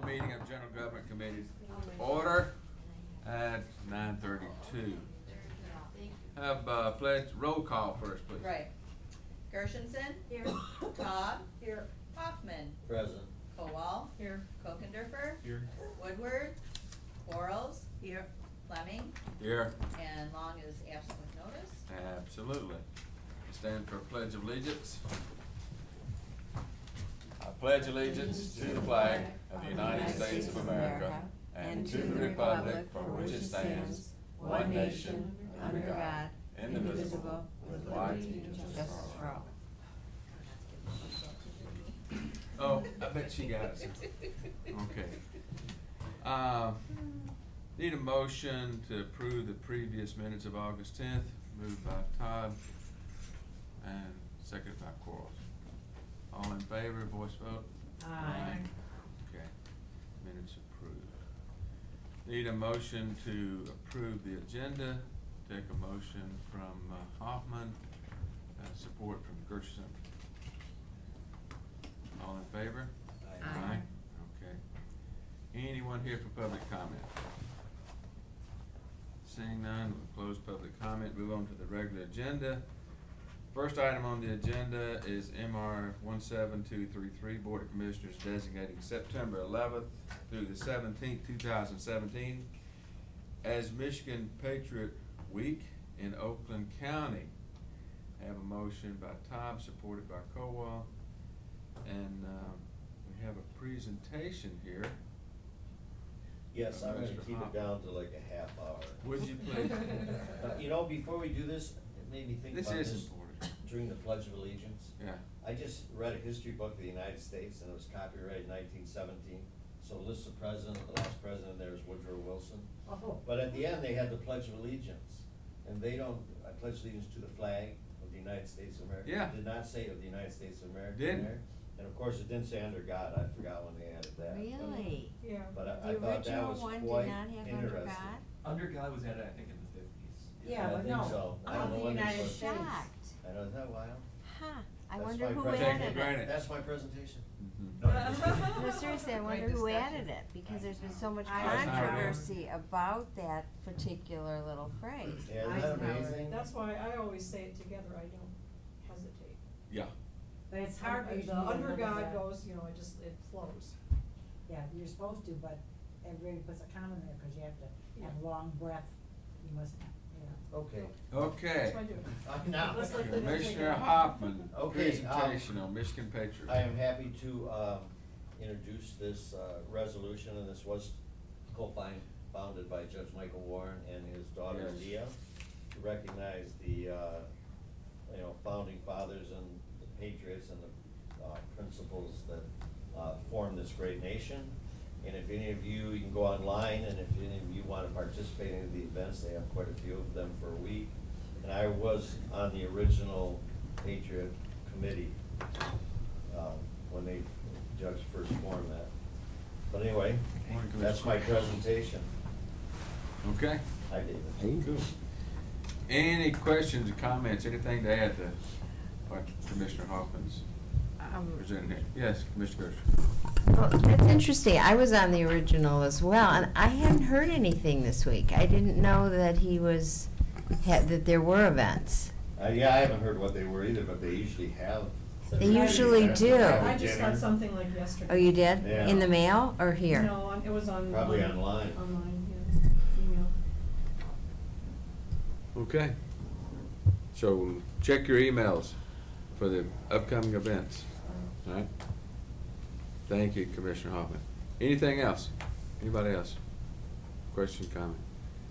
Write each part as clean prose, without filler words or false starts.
meeting of General Government Committee order at 9:32. Have pledge roll call first, please. Right. Gershenson? Here. Taub? Here. Hoffman? Present. Kowal? Here. Kokendorfer? Here. Woodward? Quarles? Here. Fleming? Here. And Long is absent with notice. Absolutely. Stand for Pledge of Allegiance. I pledge allegiance to the flag of the United States of America and to the republic for which it stands, one nation, under God, indivisible, with liberty and justice for all. Oh, I bet she got it. Okay. Need a motion to approve the previous minutes of August 10th, moved by Todd and seconded by Quarles. All in favor, voice vote? Aye. Okay, minutes approved. Need a motion to approve the agenda. Take a motion from Hoffman, support from Gershenson. All in favor? Aye. Okay. Anyone here for public comment? Seeing none, we'll close public comment, move on to the regular agenda. First item on the agenda is MR 17233, Board of Commissioners designating September 11th through the 17th, 2017 as Michigan Patriot Week in Oakland County. Have a motion by Tom, supported by Kowal, and we have a presentation here. Yes, I'm going to Mr. keep Hoffman. it down to like a half hour. Would you please? You know, before we do this, it made me think This about is this important. during the Pledge of Allegiance. Yeah. I just read a history book of the United States, and it was copyrighted in 1917. So lists the president, the last president there is Woodrow Wilson. Oh. But at the end, they had the Pledge of Allegiance. And they don't, I pledge allegiance to the flag of the United States of America. Yeah. It did not say of the United States of America. Didn't. in there. And of course, it didn't say under God. I forgot when they added that. Really? Yeah. But I The thought that original was one did quite not have under interesting. God? Under God was added, I think, in the 50s. Yeah, I but think no, so. I of don't know the when they United put- States. Shocked. I know, isn't that wild? Huh. I That's wonder my who presentation. added Granted. it. That's my presentation. Mhm. No, I'm just kidding. No, seriously, I wonder Great who discussion. added it, because there's been so much I know. controversy about that particular little phrase. Yeah, isn't that Eisenhower. amazing? That's why I always say it together, I don't hesitate. Yeah. But it's hard to The under God goes, you know, it flows. Yeah, you're supposed to, but everybody puts a comma in there, cause you have to have long breath, you must, Okay. Okay. That's why I do it. Now, Let's let the- Commissioner Hoffman, Okay, presentation on Michigan Patriot. I am happy to introduce this resolution, and this was co-founded by Judge Michael Warren and his daughter Yes. Leah, to recognize the founding fathers and the patriots and the principles that form this great nation. And if any of you, you can go online, and if any of you want to participate in the events, they have quite a few of them for a week. And I was on the original Patriot Committee when they, Judge first formed that. But anyway, Morning, that's my Commissioner. presentation. Okay. Hi, David. Cool. Any questions or comments, anything to add to what Commissioner Hoffman's presenting here? Yes, Commissioner Gershon. Well, that's interesting. I was on the original as well, and I hadn't heard anything this week. I didn't know that that there were events. Yeah, I haven't heard what they were either, but they usually have. They usually do. I just got something like yesterday. Oh, you did? Yeah. In the mail or here? No, it was on. Probably online. Online, yeah, email. Okay. So check your emails for the upcoming events. All right. Thank you, Commissioner Hoffman. Anything else? Anybody else? Question, comment?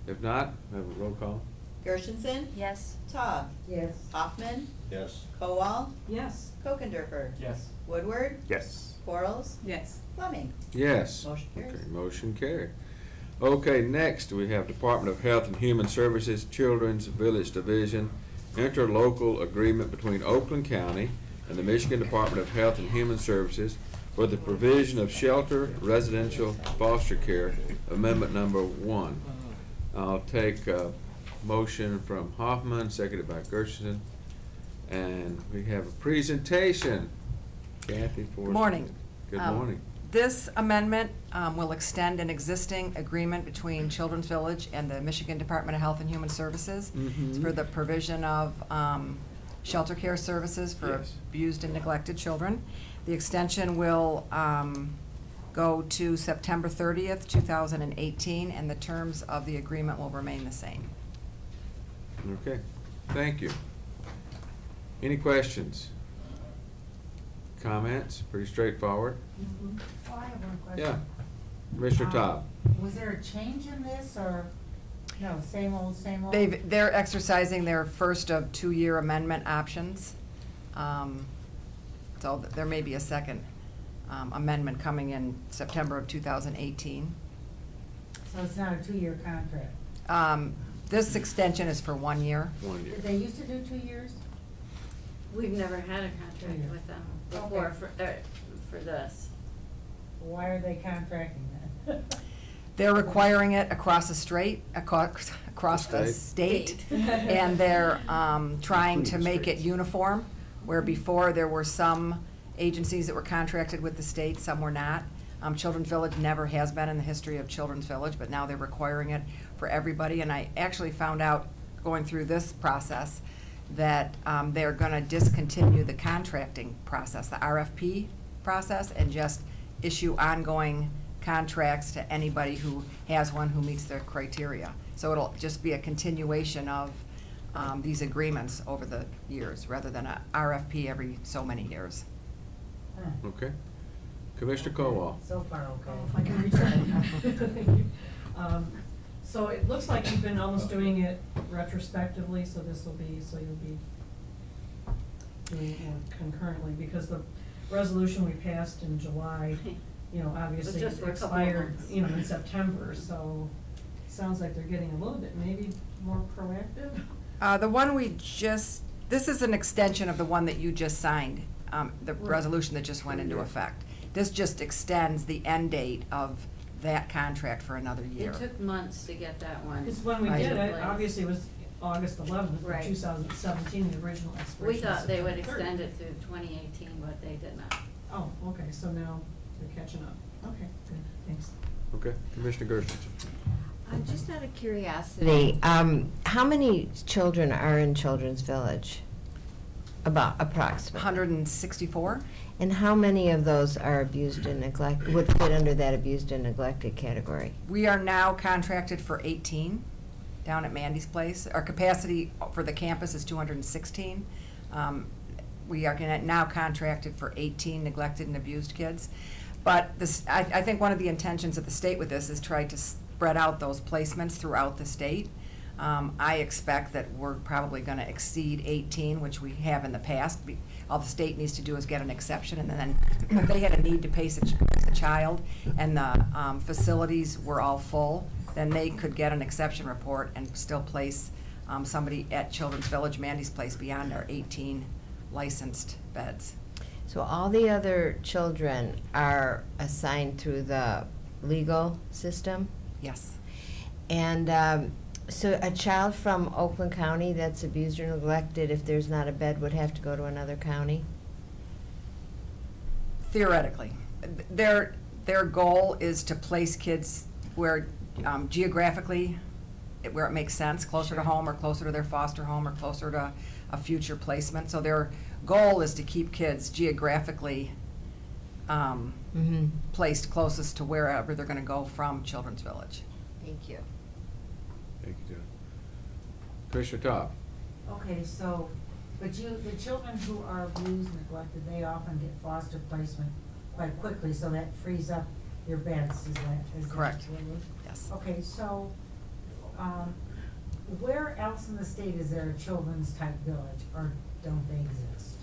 If not, we have a roll call. Gershenson? Yes. Taub? Yes. Hoffman? Yes. Kowal? Yes. Kokendorfer? Yes. Woodward? Yes. Quarles? Yes. Fleming? Yes. Motion carries. Okay, motion carried. Okay, next we have Department of Health and Human Services Children's Village Division interlocal agreement between Oakland County and the Michigan Department of Health and Human Services for the provision of shelter residential foster care, amendment number 1. I'll take a motion from Hoffman, seconded by Gershenson, and we have a presentation. Kathy for Morning. Good Um, morning. This amendment will extend an existing agreement between Children's Village and the Michigan Department of Health and Human Services. It's for the provision of shelter care services for Yes. abused and neglected children. The extension will go to September 30th, 2018, and the terms of the agreement will remain the same. Okay, thank you. Any questions? Comments? Pretty straightforward. Oh, I have one question. Yeah. Commissioner Top. Was there a change in this, or, no, same old, same old? They're exercising their first of 2-year amendment options. So there may be a second amendment coming in September of 2018. So it's not a 2-year contract? This extension is for 1 year. 1 year. Did they used to do 2 years? We've never had a contract with them before Okay. for this. Why are they contracting then? They're requiring it across the across the state, and they're trying to make it uniform, where before there were some agencies that were contracted with the state, some were not. Children's Village never has been in the history of Children's Village, but now they're requiring it for everybody. And I actually found out, going through this process, that they're gonna discontinue the contracting process, the RFP process, and just issue ongoing contracts to anybody who has one who meets their criteria. So it'll just be a continuation of these agreements over the years, rather than a RFP every so many years. Huh. Okay. Commissioner Colwell. So far, Oh, okay. if I can return. So it looks like you've been almost doing it retrospectively, so you'll be doing it concurrently, because the resolution we passed in July, obviously just for a couple of expired, months. In September, so sounds like they're getting a little bit maybe more proactive. The one this is an extension of the one that you just signed, the Right. resolution that just went into effect. This just extends the end date of that contract for another year. It took months to get that one. Because when we Right. did it, Place. obviously it was August 11th, Right. 2017, the original We expiration. thought they would September 3rd. extend it through 2018, but they did not. Oh, okay, so now they're catching up. Okay, good, thanks. Okay. Commissioner Gersich. Just out of curiosity, how many children are in Children's Village? About approximately? 164? And how many of those are abused and neglected, would fit under that abused and neglected category? We are now contracted for 18 down at Mandy's Place. Our capacity for the campus is 216. We are now contracted for 18 neglected and abused kids. But I think one of the intentions of the state with this is try to spread out those placements throughout the state. I expect that we're probably going to exceed 18, which we have in the past. All the state needs to do is get an exception, and then if they had a need to place a child and the facilities were all full, then they could get an exception report and still place somebody at Children's Village, Mandy's Place, beyond our 18 licensed beds. So all the other children are assigned through the legal system? Yes. And so a child from Oakland County that's abused or neglected, if there's not a bed, would have to go to another county? Theoretically. Their goal is to place kids where geographically, where it makes sense, closer to home or closer to their foster home or closer to a future placement. So their goal is to keep kids geographically placed closest to wherever they're going to go from Children's Village. Thank you. Thank you, John. Commissioner Top. Okay, so, the children who are abused, neglected, they often get foster placement quite quickly, so that frees up your beds, is that Correct. what it is? Yes. Okay, so, where else in the state is there a children's type village, or don't they exist?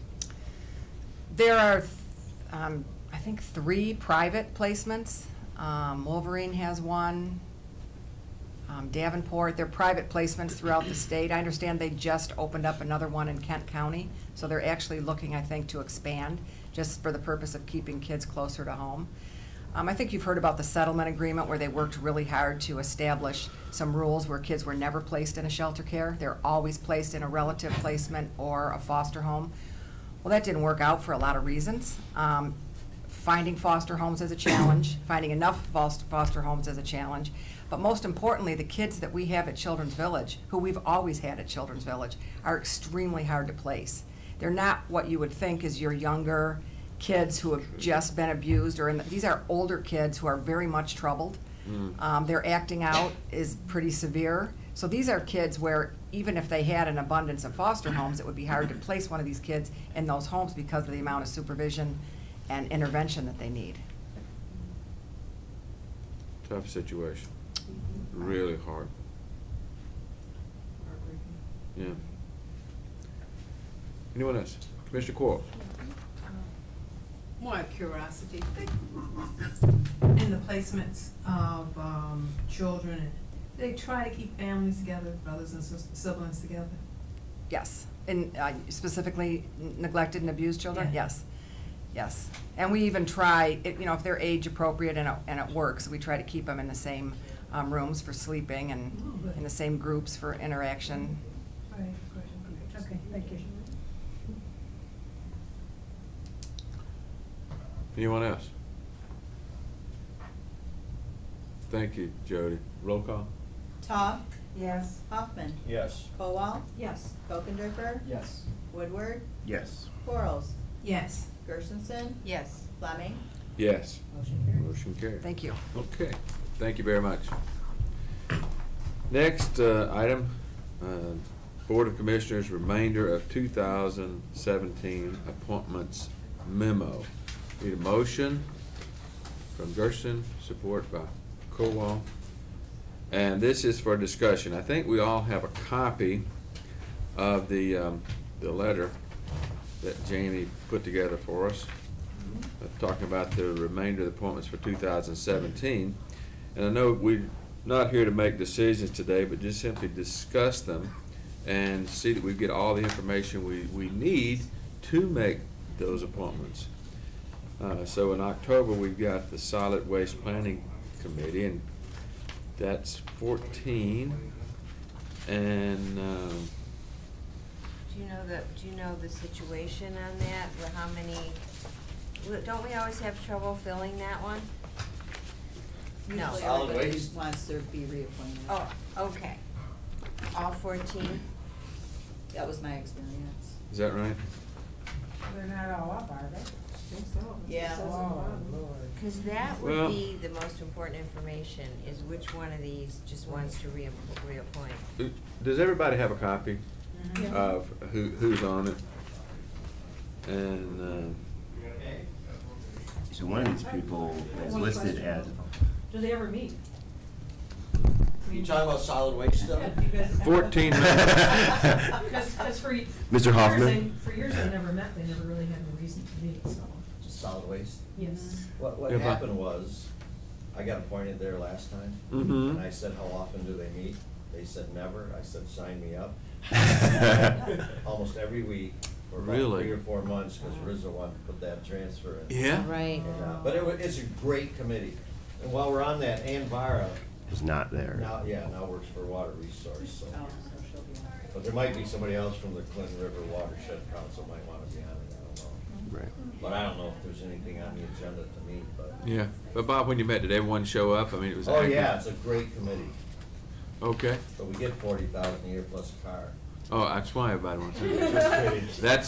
There are, I think, 3 private placements. Wolverine has one. Davenport, they're private placements throughout the state. I understand they just opened up another one in Kent County, so they're actually looking, I think, to expand, just for the purpose of keeping kids closer to home. I think you've heard about the settlement agreement where they worked really hard to establish some rules where kids were never placed in a shelter care. They're always placed in a relative placement or a foster home. Well, that didn't work out for a lot of reasons. finding foster homes as a challenge, finding enough foster homes as a challenge. But most importantly, the kids that we have at Children's Village, who we've always had at Children's Village, are extremely hard to place. They're not what you would think is your younger kids who have just been abused, these are older kids who are very much troubled. Their acting out is pretty severe. So these are kids where even if they had an abundance of foster homes, it would be hard to place one of these kids in those homes because of the amount of supervision and intervention that they need. Tough situation. Really hard. Yeah. Anyone else? Commissioner Coyle? More curiosity. In the placements of children, they try to keep families together, brothers and siblings together. Yes, and specifically neglected and abused children, Yeah. yes, yes. And we even try, if they're age appropriate and it works, we try to keep them in the same rooms for sleeping and Oh, good. in the same groups for interaction. Right, great. Okay, thank you. Anyone else? Thank you, Jody. Roll call? Todd, Yes. Hoffman, Yes. Kowal, Yes. Kokendorfer, Yes. Woodward, Yes. Quarles, Yes. Gershenson, Yes. Fleming, Yes. motion carries. Motion carried. Thank you. Okay, thank you very much. Next item, Board of Commissioners, remainder of 2017 appointments memo. Need a motion from Gerson, support by Kowal. And this is for discussion. I think we all have a copy of the letter that Jamie put together for us, talking about the remainder of the appointments for 2017. And I know we're not here to make decisions today, but just simply discuss them and see that we get all the information we need to make those appointments. So in October, we've got the Solid Waste Planning Committee, and that's 14. And Do you know the situation on that, or how many, don't we always have trouble filling that one? No. Usually Solid everybody waste? wants to be reappointed. Oh, okay. All 14? That was my experience. is that right? They're not all up, are they? I think so. Yeah. Oh, Lord. Because that Well- would be the most important information, is which one of these just wants to reappoint. Does everybody have a copy Yeah. of who's on it? And So one of these people is listed as, Do they ever meet? You talking about solid waste stuff? Yeah, do you guys- 14 members. Because for Mr. years Hoffman? For years they never met, they never really had a reason to meet, so, Just solid waste? yes. What Yeah, but- happened was, I got appointed there last time, Mhm. and I said, how often do they meet? They said never. I said, sign me up. Almost every week for about Really? 3 or 4 months, because Rizzo wanted to put that transfer in. Yeah? Right. And, but it's a great committee. And while we're on that, Ann Vara, is not there. now works for Water Resource, so. Oh, so she'll be on it. But there might be somebody else from the Clinton River Watershed Council might want to be on it, I don't know. Right. But I don't know if there's anything on the agenda to meet, but. Yeah. But Bob, when you met, did everyone show up? I mean, it was. Oh, active. yeah, it's a great committee. Okay. So we get 40,000 a year plus a car. Oh, that's why everybody wants to. It's That's,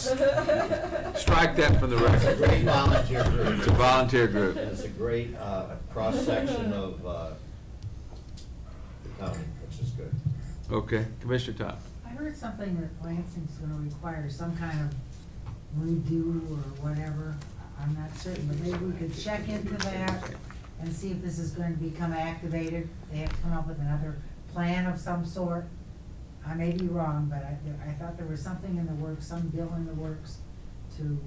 strike that from the a great record. volunteer group. It's a volunteer group. And it's a great cross-section of the county, which is good. Okay, Commissioner Top. I heard something that Lansing's gonna require some kind of redo or whatever. I'm not certain, but maybe we could check into that and see if this is going to become activated. They have to come up with another plan of some sort. I may be wrong, but I thought there was something in the works, some bill in the works to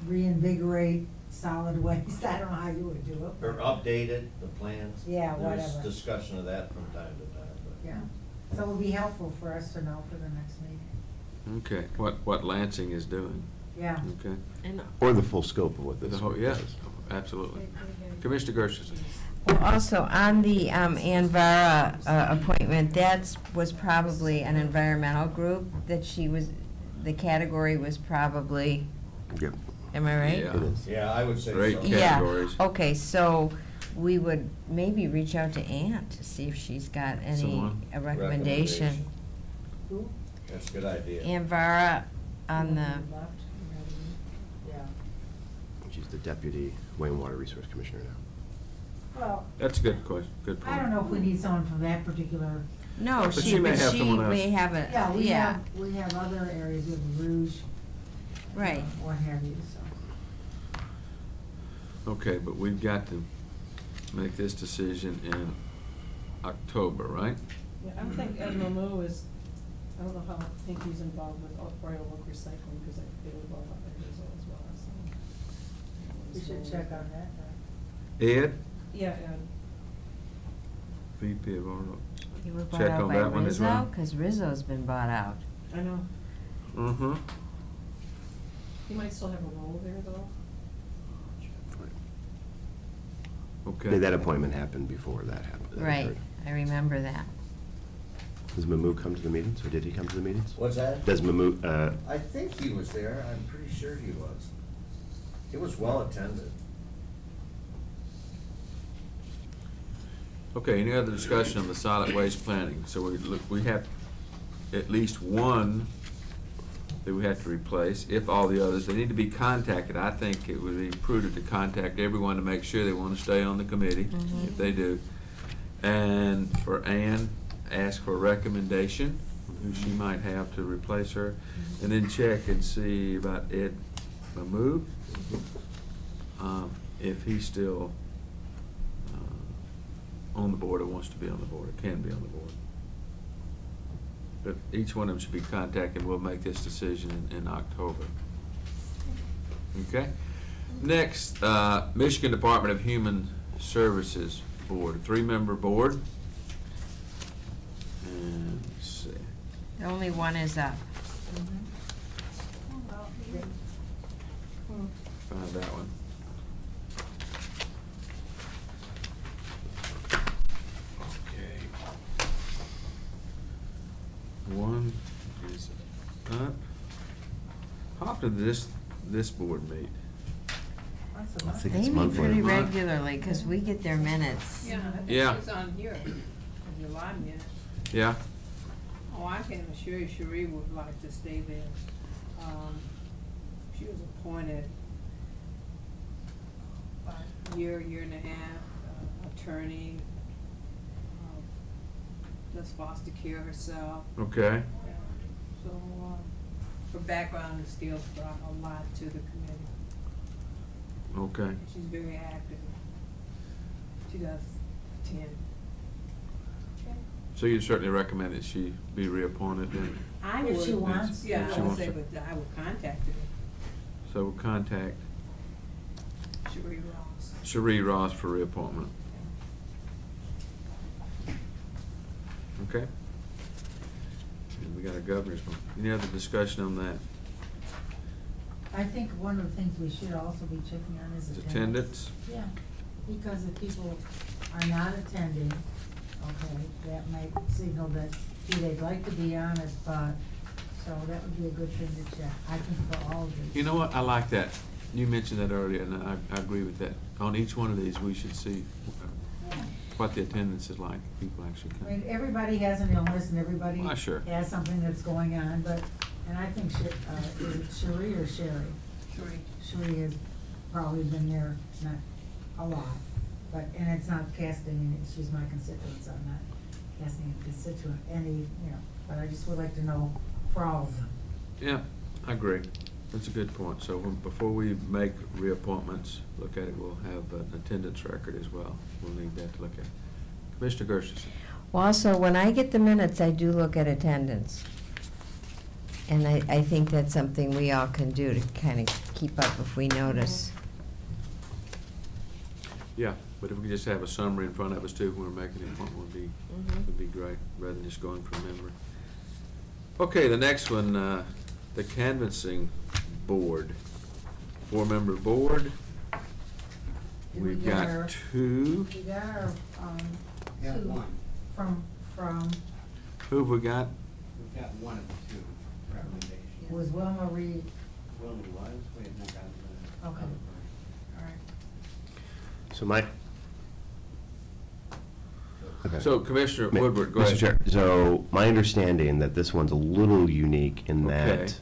reinvigorate solid waste. I don't know how you would do it. Or but- updated, the plans. Yeah, There's whatever. discussion of that from time to time, but. Yeah, so it would be helpful for us to know for the next meeting. Okay, what Lansing is doing. Yeah. Okay. And Or the full scope of what The this whole, group yeah, does. absolutely. Commissioner Gershenson. Well, also, on the Ann Vara appointment, that was probably an environmental group that she was, the category was probably Yep. Am I right? Yeah. It is. Yeah, I would say so. Great Yeah. categories. Okay, so we would maybe reach out to Ann to see if she's got any, Someone? a recommendation. Who? That's a good idea. Ann Vara on the, Left, yeah. She's the deputy Wayne Water Resource Commissioner now. Well, That's a good question, good point. I don't know if we need someone from that particular, no, But she, she may but have she someone else. may have a, yeah, yeah, we have other areas, we have Rouge. right. What have you, so. Okay, but we've got to make this decision in October, right? Yeah, I don't think Ed Mamu is, I don't know how, I think he's involved with Royal Oak Recycling, because they were involved up in Rizzo as well, so. We should check on that, Ed, Yeah, Ed. VP of Arnold. You were bought Check out on by that one as well. Rizzo, cause Rizzo's been bought out. I know. Mm-hmm. He might still have a role there, though. Okay. That appointment happened before that happened. that Right, occurred. I remember that. Does Mamu come to the meetings, or did he come to the meetings? What's that? Does Mamu, I think he was there, I'm pretty sure he was. It was well attended. Okay, any other discussion on the solid waste planning? So we have at least one that we have to replace, if all the others, they need to be contacted. I think it would be prudent to contact everyone to make sure they want to stay on the committee, Mhm. if they do. And for Ann, ask for a recommendation, who she might have to replace her, and then check and see about Ed Mamu, if he's still on the board or wants to be on the board, or can be on the board. But each one of them should be contacted, we'll make this decision in October. Okay? Next, Michigan Department of Human Services Board, a 3-member board. And let's see. The only one is up. Find that one. Okay. One is up. How often does this board meet? Once a I month. think They it's meet monthly. pretty Month. regularly, cause we get their minutes. Yeah, Yeah. it's on here, in July minute. Yeah? Oh, I can assure you Cherie would like to stay there. She was appointed about a year and a half, attorney, does foster care herself. Okay. So, her background and skills brought a lot to the committee. Okay. She's very active. She does attend. So you certainly recommend that she be reappointed then? I If would. she wants. Yeah, If I she would wants say, to. but I would contact her, So we'll contact Cherie Ross. Cherie Ross for reappointment. Okay? And we got a governor's one. Any other discussion on that? I think one of the things we should also be checking on is Is attendance. attendance? Yeah, because if people are not attending, okay, that might signal that they'd like to be on it, but, so that would be a good thing to check, I think, for all of these. You know what, I like that. You mentioned that earlier, and I agree with that. On each one of these, we should see what the attendance is like, if people actually I mean, come. everybody has an illness and everybody Well, sure. has something that's going on, but, and I think, is it Cherie or Sherry? Cherie. Cherie has probably been there, not a lot, but, and it's not casting, she's my constituent, so I'm not casting a constituent, but I just would like to know for all of them. Yeah, I agree. That's a good point. So before we make reappointments, look at it, we'll have an attendance record as well. We'll need that to look at. Commissioner Gershenson. Well, also, when I get the minutes, I do look at attendance. And I think that's something we all can do to kind of keep up if we notice. Yeah, but if we could just have a summary in front of us too, when we're making the appointment, would be great, rather than just going from memory. Okay, the next one, the canvassing board, 4-member board. Did we We've get our- got 2. We got our, Yeah, two one. from, Who have we got? We've got one of the two recommendations. it was Wilma Reed, Wilma was, we had not gotten to Okay, all right. So my. Okay. So Commissioner Ma- Woodward, go ahead. Mr. Chair, so my understanding that this one's a little unique in Okay. that,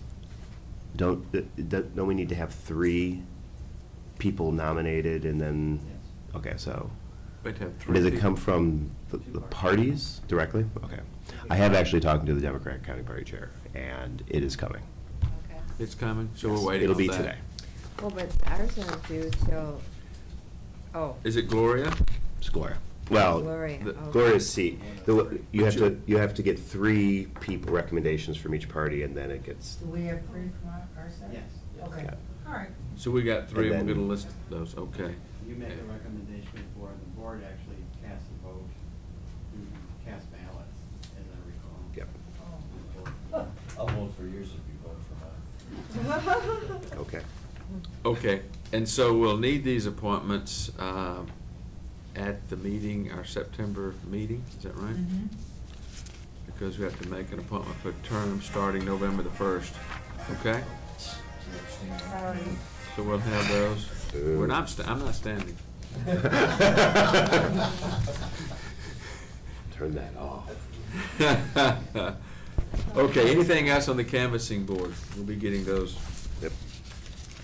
don't we need to have 3 people nominated and then, okay, so, We'd have 3 does it people. come from the parties directly? Okay. I have actually talked to the Democratic County Party Chair, and it is coming. Okay. It's coming, so we're Yes, waiting It'll on be that. today. Well, but ours isn't due till, oh, Is it Gloria? It's Gloria. Well, Gloria, the- okay. Gloria's seat, you have to get 3 people recommendations from each party, and then it gets, Do we have 3 from our side? Yes. Okay, Yeah. all right. So we got 3, And we're then- gonna list those, okay. You make a recommendation before the board actually casts a vote, you cast ballots, as I recall. Yep. I'll vote for yours if you vote for mine. okay. Okay, and so we'll need these appointments at the meeting, our September meeting, is that right? Mhm. Because we have to make an appointment for term starting November the 1st, okay? Sorry. So we'll have those. Boo. I'm not standing. Turn that off. Okay, anything else on the canvassing board? We'll be getting those Yep.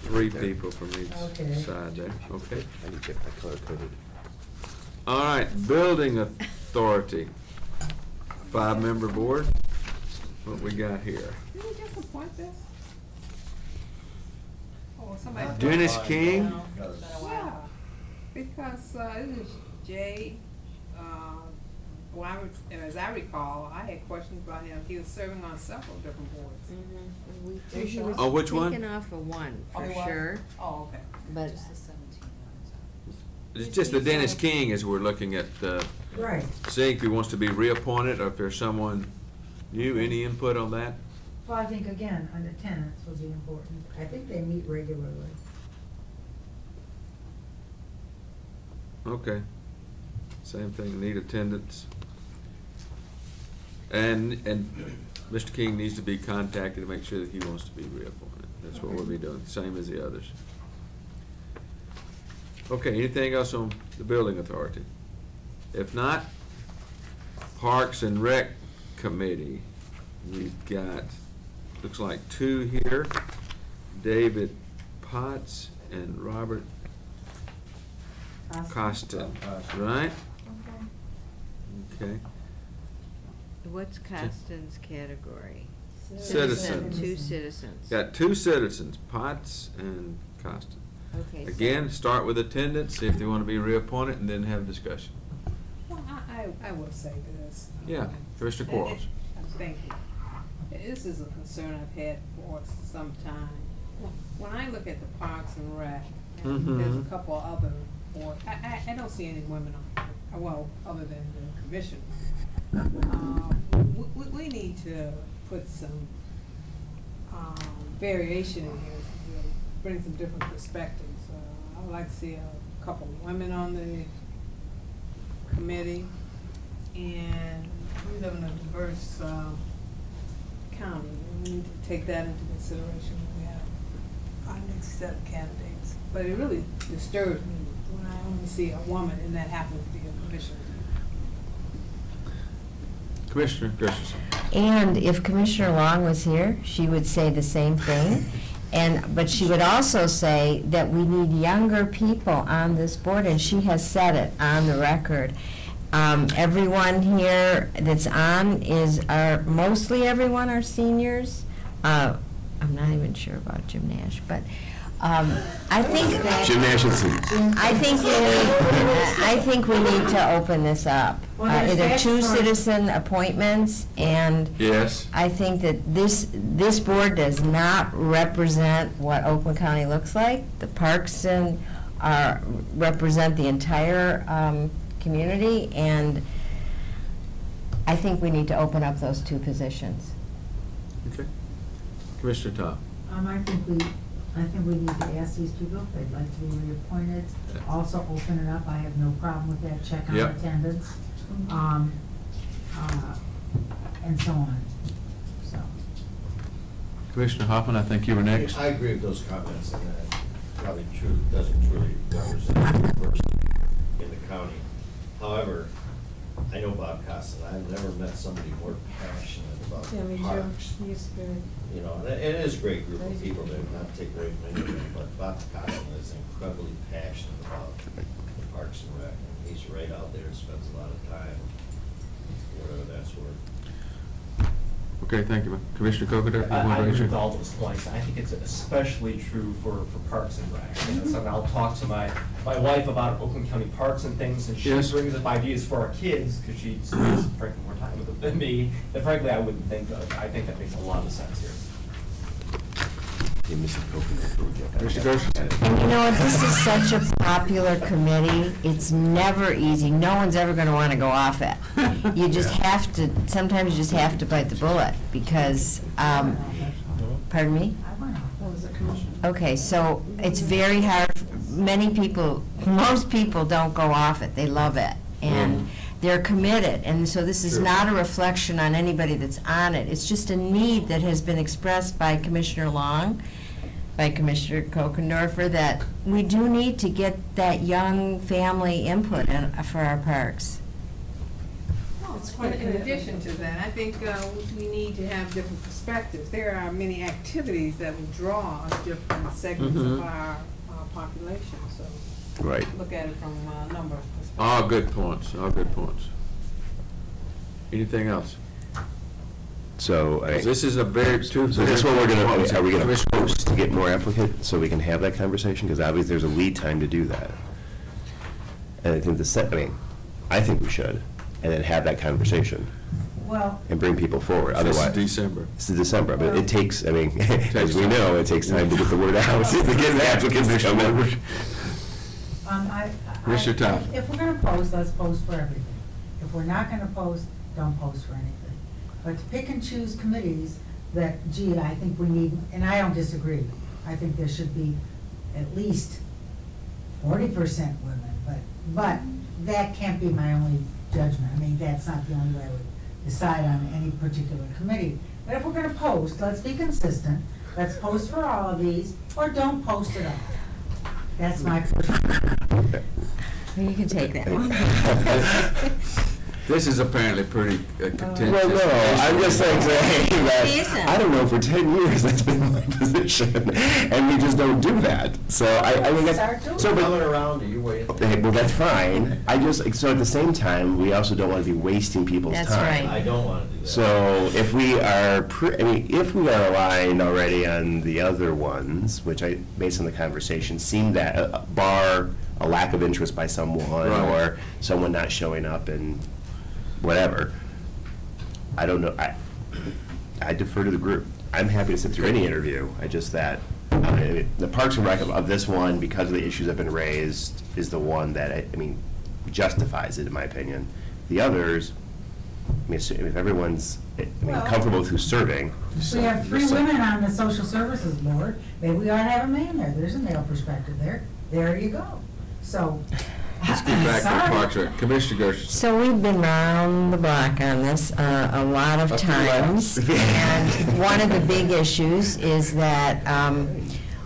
3 people from each Okay. side there, okay? I need to get my color coded. All right, Building Authority, 5-member board. What we got here? Did we just appoint this? Oh, somebody. Dennis King? Yeah, because this is Jay, well, as I recall, I had questions about him. He was serving on several different boards. Mhm. We Jay think he Shaw? was Oh, which one? taken off of one, Oh, for he was? sure, Oh, okay. but, Just the 17 ones. It's just the Dennis King as we're looking at, Right. seeing if he wants to be reappointed or if there's someone new. Any input on that? Well, I think, again, an attendance would be important. I think they meet regularly. Okay. Same thing, need attendance. And Mr. King needs to be contacted to make sure that he wants to be reappointed. That's what we'll be doing, same as the others. Okay, anything else on the Building Authority? If not, Parks and Rec Committee, we've got, looks like 2 here, David Potts and Robert Costin, right? Okay. what's Costin's category? Citizens. 2 citizens. Got 2 citizens, Potts and Costin. Okay. so- Again, start with attendance, see if they want to be reappointed, and then have discussion. Well, I will say this. Yeah, Commissioner Quarles. Thank you. This is a concern I've had for some time. When I look at the Parks and Rec, and there's a Mhm. couple other boards, I don't see any women on, well, other than the commissioners. We need to put some, variation in here, to bring some different perspectives. I would like to see a couple of women on the committee, and we live in a diverse, county, and we need to take that into consideration when we have our next set of candidates. But it really disturbs me when I only see a woman and that happens to be a commissioner. Commissioner Gustafson. And if Commissioner Long was here, she would say the same thing. But she would also say that we need younger people on this board, and she has said it on the record. Everyone here that's on mostly everyone are seniors. I'm not even sure about Jim Nash, but I think. Jim Nash is. I think we need to open this up. Well, there's Either 2 extra- citizen appointments, and Yes. I think that this board does not represent what Oakland County looks like. The Parks and represent the entire community, and I think we need to open up those 2 positions. Okay. Commissioner Tom. I think we need to ask these people if they'd like to be reappointed. Also open it up, I have no problem with that, check on Yep. attendance, and so on, so. Commissioner Hoffman, I think you were next. I agree with those comments, and probably doesn't truly represent the person in the county. However, I know Bob Costin. I've never met somebody more passionate about Yeah, me too. parks. He's very. You know, and it is a great group of people, they not take away from anything, but Bob Costin is incredibly passionate about the Parks and Rec. And he's right out there, spends a lot of time, whatever that's worth. Okay, thank you. Commissioner Kokoda, you I want to agree raise your? with all those points. I think it's especially true for Parks and Rec. You know, something I'll talk to my wife about Oakland County parks and things, and she Yes. brings up ideas for our kids, because she spends frankly more time with them than me, that frankly I wouldn't think of. I think that makes a lot of sense here. Yeah, Mr. Coconut. Mr. Gershenson. And you know what, this is such a popular committee, it's never easy, no one's ever gonna wanna go off it. You just have to, sometimes you just have to bite the bullet, because, pardon me? I went off. What was it, Commissioner? Okay, so it's very hard, many people, most people don't go off it, they love it, and they're committed, and so this is Sure. not a reflection on anybody that's on it, it's just a need that has been expressed by Commissioner Long, by Commissioner Kokendorfer, that we do need to get that young family input in, for our parks. It's quite in addition to that, I think we need to have different perspectives. There are many activities that will draw different segments of our population, so Right. look at it from a number of perspectives. All good points, all good points. Anything else? So, 'Cause this is a very, so this one we're gonna, are we gonna Commissioner- post to get more applicants so we can have that conversation? Because obviously there's a lead time to do that. And I think I think we should, and then have that conversation Well, and bring people forward. This is Otherwise, December. it's December, but it takes, as we time. know, it takes time to get the word out, to get the applicants to come in. Mr. Tom. If we're gonna post, let's post for everything. If we're not gonna post, don't post for anything. But to pick and choose committees that, gee, I think we need, and I don't disagree, I think there should be at least 40% women, but that can't be my only judgment. I mean, that's not the only way I would decide on any particular committee. But if we're gonna post, let's be consistent, let's post for all of these, or don't post at all. That's my personal. You can take that one. This is apparently pretty contentious. Well, no, I'm just saying that, Isn't. I don't know, for 10 years, that's been my position, and we just don't do that. So I mean, Start doing so, it. but, Coming around, are you waiting? hey, well, that's fine. So at the same time, we also don't want to be wasting people's time. That's right. I don't wanna do that. So if we are, if we are aligned already on the other ones, which based on the conversation, seem that bar a lack of interest by someone, Right. or someone not showing up and whatever, I don't know, I defer to the group. I'm happy to sit through any interview, I just that, the Parks and Rec of this one, because of the issues that have been raised, is the one that, justifies it, in my opinion. The others, if everyone's, Well- comfortable with who's serving. We have 3 women on the social services board, maybe we ought to have a man there, there's a male perspective there, there you go. So, Let's get back to the sorry. Parks and Rec. Commissioner Gershenson. So we've been round the block on this a lot of A few times, laps. and one of the big issues is that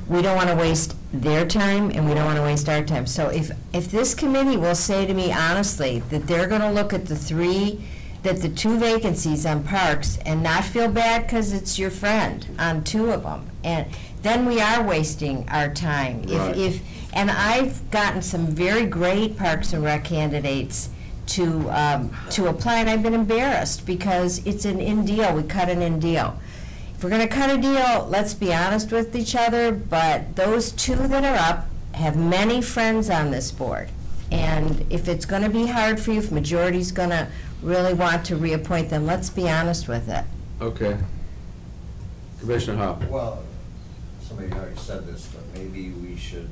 we don't want to waste their time, and we don't want to waste our time. So if this committee will say to me honestly that they're going to look at the 2 vacancies on parks and not feel bad because it's your friend on 2 of them, and then we are wasting our time. Right. And I've gotten some very great Parks and Rec candidates to apply, and I've been embarrassed because it's an in deal, we cut an in deal. If we're gonna cut a deal, let's be honest with each other, but those 2 that are up have many friends on this board. And if it's gonna be hard for you, if majority's gonna really want to reappoint them, let's be honest with it. Okay. Commissioner Hopper. Well, somebody already said this, but maybe we should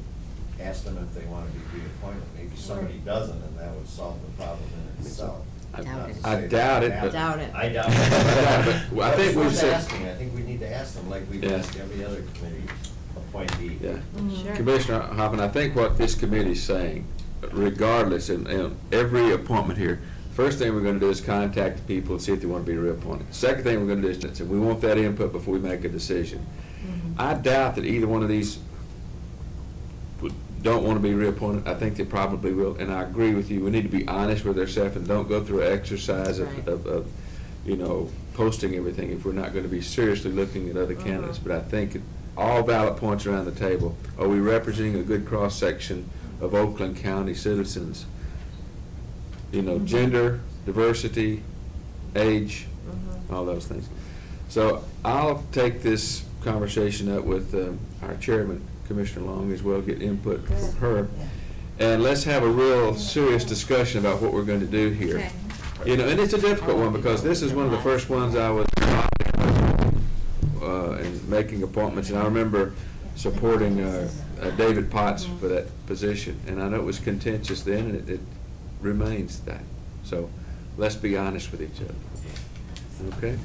ask them if they want to be reappointed. Maybe somebody doesn't, and that would solve the problem in itself. Doubt Not to it. say I that doubt it, doesn't but- Doubt it. I doubt I doubt it. it. Well, I think It's we've worth said- asking. I think we need to ask them like we've Yeah. asked every other committee appointee. Yeah. Sure. Commissioner Hoffman, I think what this committee's saying, regardless, in every appointment here, first thing we're gonna do is contact the people and see if they wanna be reappointed. Second thing we're gonna do is, we want that input before we make a decision. I doubt that either one of these don't want to be reappointed, I think they probably will, and I agree with you, we need to be honest with ourselves and don't go through an exercise Right. of, you know, posting everything if we're not going to be seriously looking at other candidates. But I think all valid points around the table. Are we representing a good cross-section of Oakland County citizens? You know, gender, diversity, age, all those things. So I'll take this conversation up with our chairman, Commissioner Long, as well, get input from her. And let's have a real serious discussion about what we're going to do here. Okay. You know, and it's a difficult one because this is one of the first ones I was and making appointments, and I remember supporting David Potts for that position, and I know it was contentious then, and it remains that. So let's be honest with each other, okay?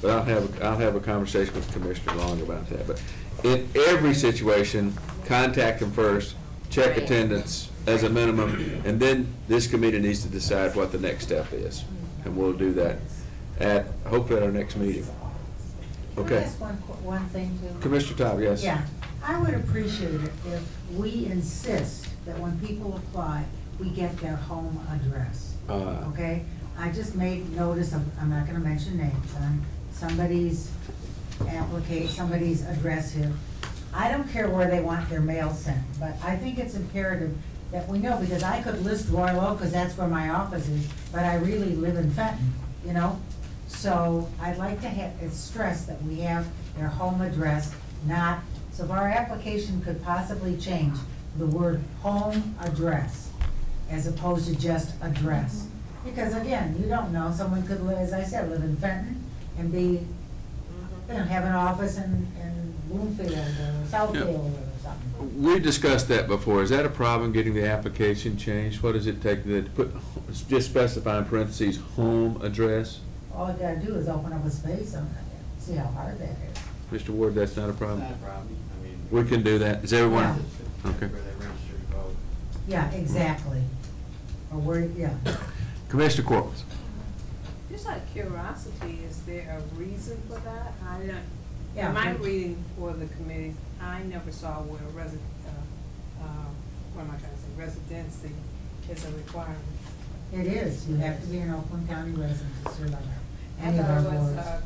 But I'll have a conversation with Commissioner Long about that. But in every situation, contact them first, check Right. attendance as a minimum, and then this committee needs to decide what the next step is, and we'll do that hopefully at our next meeting. Can I Okay. ask one thing too? Commissioner Todd, yes. Yeah, I would appreciate it if we insist that when people apply, we get their home address, okay? I just made notice of, I'm not gonna mention names, on somebody's somebody's address here. I don't care where they want their mail sent, but I think it's imperative that we know, because I could list Royal Oak, because that's where my office is, but I really live in Fenton, you know? So I'd like to have it stressed that we have their home address, not, so if our application could possibly change the word home address as opposed to just address. Because again, you don't know, someone could, as I said, live in Fenton and be, you know, have an office in Bloomfield or Southfield or something. We discussed that before. Is that a problem, getting the application changed? What does it take to put, just specify in parentheses, home address? All you gotta do is open up a space on it, see how hard that is. Mr. Ward, that's not a It's problem? not a problem, I mean. We can do that. Is everyone? Yeah. Okay. Where they register to vote. Yeah, exactly. Or where, yeah. Commissioner Corliss. Just out of curiosity, is there a reason for that? I don't, Yeah, in my but- reading for the committees, I never saw where what am I trying to say, residency is a requirement. It is, you have to be an Oakland County resident to serve on any I of our thought it was, boards.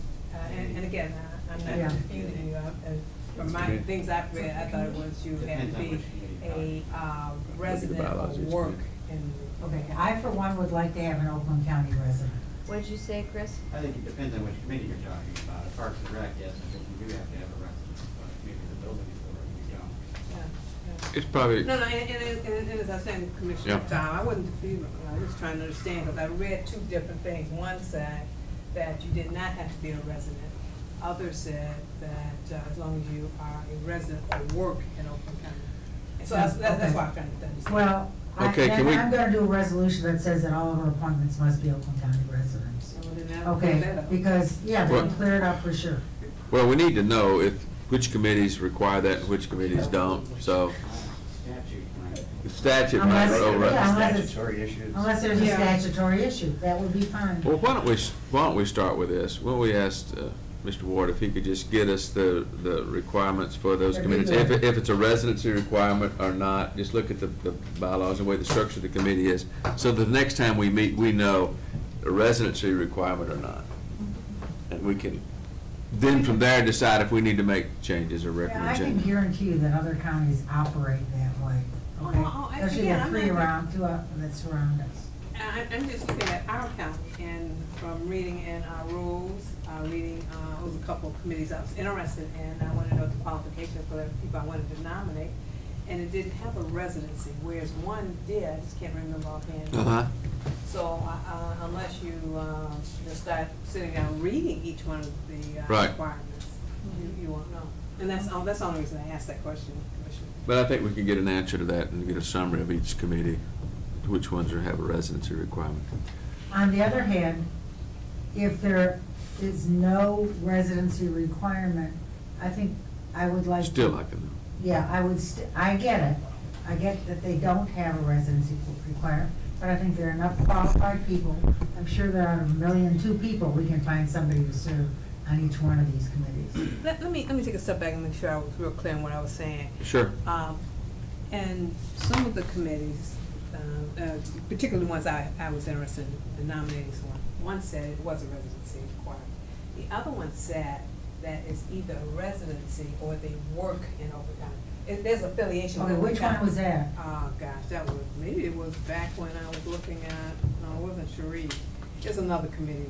and again, I'm Yeah. not confusing you, from my things I've read, I thought it was you had to be a resident bylaws, or it's work good. in. Okay, I for one would like to have an Oakland County resident. What did you say, Chris? I think it depends on which committee you're talking about. Parks and Rec, yes, I think you do have to have a residence, but maybe the building authority, you don't. Yeah. It's probably, No, and as I said, Commissioner Yeah. Tom, I wasn't defeating, I was just trying to understand, because I read two different things. One said that you did not have to be a resident. Others said that as long as you are a resident or work in Oakland County. And so that's Okay. why I'm trying to understand. Well, Okay, can we- I'm gonna do a resolution that says that all of our appointments must be Oakland County residents. So then that'll clear that Okay, up. because, yeah, they Well- can clear it up for sure. well, we need to know which committees require that and which committees don't, so Statute, right? the statute might Unless- override. yeah, unless it's- Statutory issues. Unless there's a Yeah. statutory issue, that would be fine. Well, why don't we start with this? Why don't we ask Mr. Ward if he could just get us the requirements for those That'd be committees? good. If it's a residency requirement or not, just look at the bylaws and the way the structure of the committee is, so that the next time we meet, we know a residency requirement or not. And we can, then from there, decide if we need to make changes or Yeah, recommend I can changes. guarantee you that other counties operate that way, okay? Oh, Especially again, the I'm three not- around, two that surround us. I'm just looking at our county, and from reading in our rules, reading, there was a couple of committees I was interested in, I wanted to know the qualifications for the people I wanted to nominate, and it didn't have a residency, whereas one did, I just can't remember offhand. Uh-huh. So, unless you, just start sitting down reading each one of the Right. requirements, you won't know. And that's the only reason I asked that question, Commissioner. But I think we can get an answer to that and get a summary of each committee, which ones have a residency requirement. On the other hand, if there is no residency requirement, I think I would like. Still like to know. Yeah, I get it. I get that they don't have a residency requirement, but I think there are enough qualified people. I'm sure there are 1,000,002 people, we can find somebody to serve on each one of these committees. Let me take a step back and make sure I was real clear in what I was saying. Sure. And some of the committees, particularly ones I was interested in nominating someone, one said it was a residency requirement. The other one said that it's either a residency or they work in Oakland County. There's affiliation with Okay, Oakland which one County. was that? Oh, gosh, that was, maybe it was back when I was looking at, no, it wasn't Cherie. It's another committee.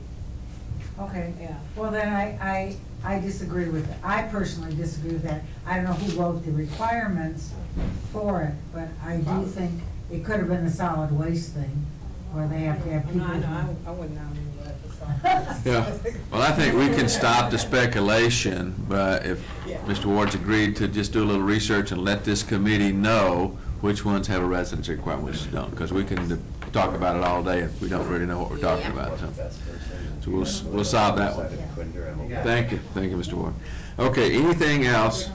Okay. Yeah. Well, then I disagree with it. I personally disagree with that. I don't know who wrote the requirements for it, but I do think it could have been a solid waste thing, where they have to have people. No, I wouldn't nominate that for Yeah, well, I think we can stop the speculation, but if Mr. Ward's agreed to just do a little research and let this committee know which ones have a residency requirement, which don't, because we can talk about it all day if we don't really know what we're talking about. So we'll solve that one. Thank you, Mr. Ward. Okay, anything else?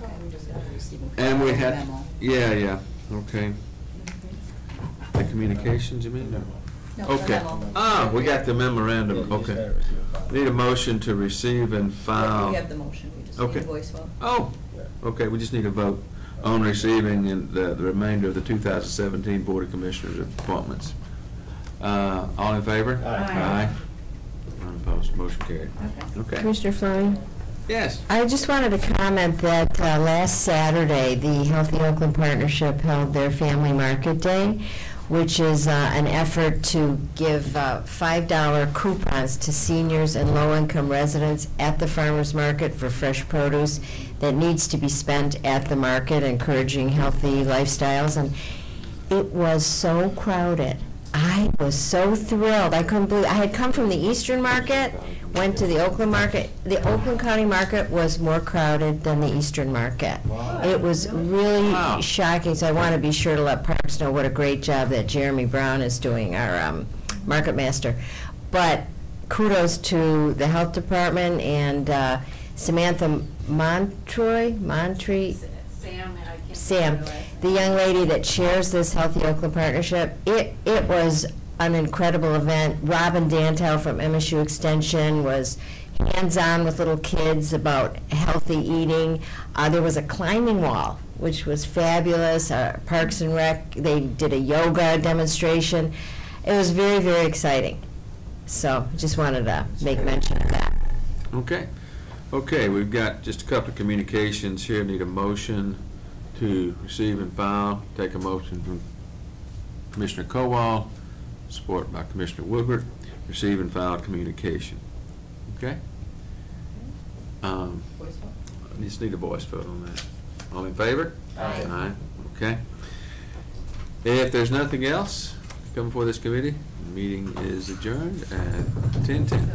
And we had, yeah, okay. The communications, you mean? No, Okay. Ah, we got the memorandum, okay. Need a motion to receive and file. We have the motion, we just need Okay. a voice vote. Oh, okay, we just need a vote on receiving and the remainder of the 2017 Board of Commissioners appointments. All in favor? Aye. None opposed, motion carried. Okay. Commissioner Fleming? Yes. I just wanted to comment that last Saturday, the Healthy Oakland Partnership held their Family Market Day, which is an effort to give $5 coupons to seniors and low-income residents at the farmers market for fresh produce that needs to be spent at the market, encouraging healthy lifestyles. And it was so crowded. I was so thrilled. I couldn't believe, I had come from the Eastern Market, went to the Oakland Market. The Oakland County Market was more crowded than the Eastern Market. It was really shocking, so I want to be sure to let Parks know what a great job that Jeremy Brown is doing, our market master. But kudos to the Health Department and Samantha Montree, Sam, the young lady that chairs this Healthy Oakland Partnership. It was an incredible event. Robin Dantow from MSU Extension was hands-on with little kids about healthy eating. There was a climbing wall, which was fabulous. Parks and Rec, they did a yoga demonstration. It was very, very exciting. So just wanted to make mention of that. Okay. Okay, we've got just a couple of communications here. Need a motion to receive and file. Take a motion from Commissioner Kowal, support by Commissioner Woodward. Receive and file communication. Okay? Voice vote? Just need a voice vote on that. All in favor? Aye. Aye. Okay. If there's nothing else come before this committee, the meeting is adjourned at 10:10.